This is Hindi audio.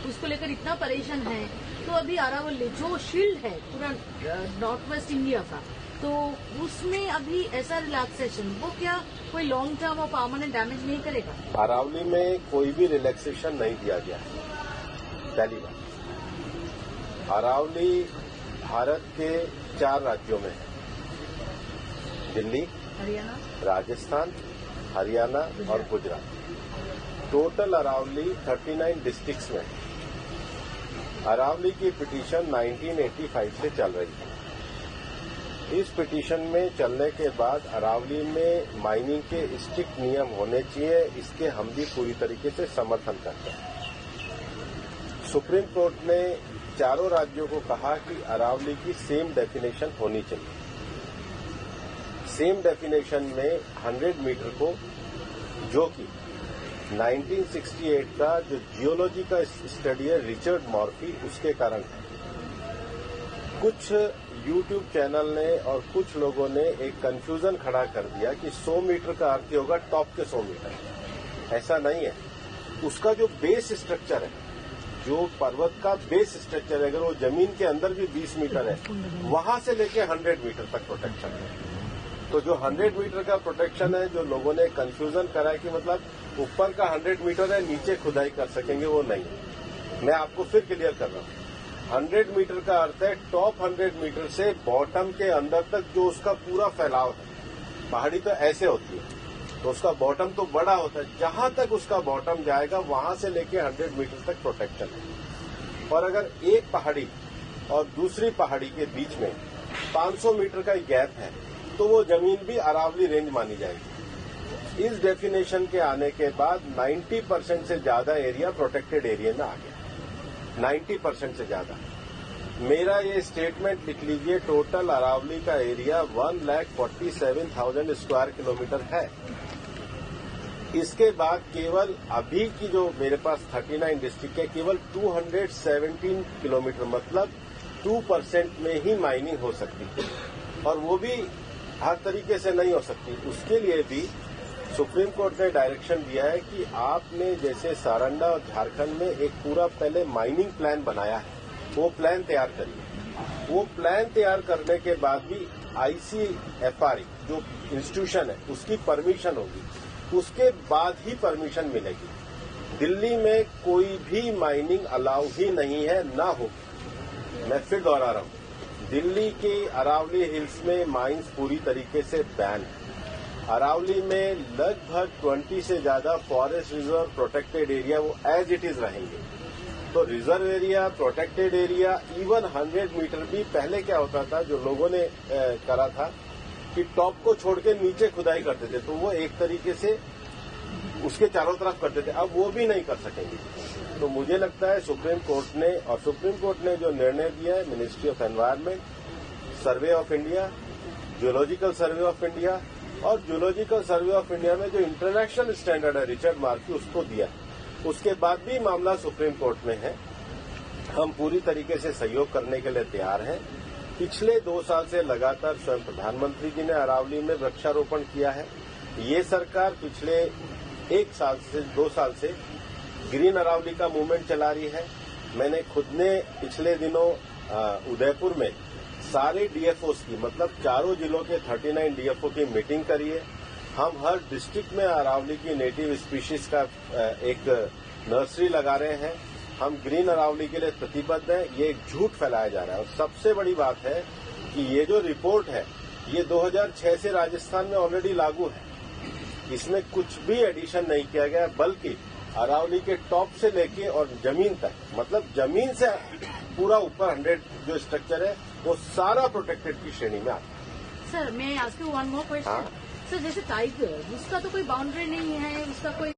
उसको लेकर इतना परेशान है। तो अभी अरावली जो शील्ड है पूरा नॉर्थ वेस्ट इंडिया का, तो उसमें अभी ऐसा रिलैक्सेशन वो क्या कोई लॉन्ग टर्म और परमानेंट डैमेज नहीं करेगा? अरावली में कोई भी रिलैक्सेशन नहीं दिया गया है। पहली बात, अरावली भारत के 4 राज्यों में है, दिल्ली, हरियाणा, राजस्थान, हरियाणा और गुजरात। टोटल अरावली 39 डिस्ट्रिक्ट्स में है। अरावली की पिटीशन 1985 से चल रही है। इस पिटीशन में चलने के बाद अरावली में माइनिंग के स्ट्रिक्ट नियम होने चाहिए, इसके हम भी पूरी तरीके से समर्थन करते हैं। सुप्रीम कोर्ट ने चारों राज्यों को कहा कि अरावली की सेम डेफिनेशन होनी चाहिए। सेम डेफिनेशन में 100 मीटर को, जो कि 1968 का जो जियोलॉजी का स्टडी है रिचर्ड मॉर्फी, उसके कारण है। कुछ यूट्यूब चैनल ने और कुछ लोगों ने एक कंफ्यूजन खड़ा कर दिया कि 100 मीटर का अर्थ होगा टॉप के 100 मीटर। ऐसा नहीं है। उसका जो बेस स्ट्रक्चर है, जो पर्वत का बेस स्ट्रक्चर है, अगर वो जमीन के अंदर भी 20 मीटर है, वहां से लेके 100 मीटर तक प्रोटेक्शन है। तो जो 100 मीटर का प्रोटेक्शन है, जो लोगों ने कंफ्यूजन करा है कि मतलब ऊपर का 100 मीटर है, नीचे खुदाई कर सकेंगे, वो नहीं है। मैं आपको फिर क्लियर कर रहा हूं। 100 मीटर का अर्थ है टॉप 100 मीटर से बॉटम के अंदर तक जो उसका पूरा फैलाव है। पहाड़ी तो ऐसे होती है, तो उसका बॉटम तो बड़ा होता है, जहां तक उसका बॉटम जाएगा वहां से लेके 100 मीटर तक प्रोटेक्शन है। और अगर एक पहाड़ी और दूसरी पहाड़ी के बीच में 500 मीटर का गैप है, तो वो जमीन भी अरावली रेंज मानी जाएगी। इस डेफिनेशन के आने के बाद 90% से ज्यादा एरिया प्रोटेक्टेड एरिया में आ गया। 90% से ज्यादा। मेरा ये स्टेटमेंट लिख लीजिए, टोटल अरावली का एरिया 1,47,000 स्क्वायर किलोमीटर है। इसके बाद केवल अभी की जो मेरे पास 39 डिस्ट्रिक्ट है, केवल 217 किलोमीटर, मतलब 2% में ही माइनिंग हो सकती है। और वो भी हर तरीके से नहीं हो सकती। उसके लिए भी सुप्रीम कोर्ट ने डायरेक्शन दिया है कि आपने जैसे सारंडा और झारखंड में एक पूरा पहले माइनिंग प्लान बनाया है, वो प्लान तैयार करिए। वो प्लान तैयार करने के बाद भी ICFR जो इंस्टीट्यूशन है उसकी परमिशन होगी, उसके बाद ही परमिशन मिलेगी। दिल्ली में कोई भी माइनिंग अलाउ ही नहीं है, ना होगी। मैं फिर दोहरा रहा हूं, दिल्ली के अरावली हिल्स में माइंस पूरी तरीके से बैन है। अरावली में लगभग 20 से ज्यादा फॉरेस्ट रिजर्व प्रोटेक्टेड एरिया वो एज इट इज रहेंगे। तो reserve area, protected area, even 100 metre भी पहले क्या होता था, जो लोगों ने करा था कि टॉप को छोड़ के नीचे खुदाई करते थे, तो वो एक तरीके से उसके चारों तरफ करते थे। अब वो भी नहीं कर सकेंगे। तो मुझे लगता है सुप्रीम कोर्ट ने जो निर्णय दिया है, ministry of environment, survey of India, geological survey of India, और जियोलॉजिकल सर्वे ऑफ इंडिया में जो इंटरनेशनल स्टैंडर्ड है रिचर्ड मॉर्फी, उसको दिया। उसके बाद भी मामला सुप्रीम कोर्ट में है। हम पूरी तरीके से सहयोग करने के लिए तैयार हैं। पिछले 2 साल से लगातार स्वयं प्रधानमंत्री जी ने अरावली में वृक्षारोपण किया है। ये सरकार पिछले 2 साल से ग्रीन अरावली का मूवमेंट चला रही है। मैंने खुद ने पिछले दिनों उदयपुर में सारे डीएफओस की, मतलब चारों जिलों के 39 डीएफओ की मीटिंग करी है। हम हर डिस्ट्रिक्ट में अरावली की नेटिव स्पीशीज का एक नर्सरी लगा रहे हैं। हम ग्रीन अरावली के लिए प्रतिबद्ध हैं। ये एक झूठ फैलाया जा रहा है। और सबसे बड़ी बात है कि ये जो रिपोर्ट है, ये 2006 से राजस्थान में ऑलरेडी लागू है। इसमें कुछ भी एडिशन नहीं किया गया, बल्कि अरावली के टॉप से लेके और जमीन तक, मतलब जमीन से पूरा ऊपर 100 जो स्ट्रक्चर है, वो सारा प्रोटेक्टेड की श्रेणी में आता है। सर, मैं ask you one more question. Sir, जैसे टाइगर, उसका तो कोई बाउंड्री नहीं है, उसका कोई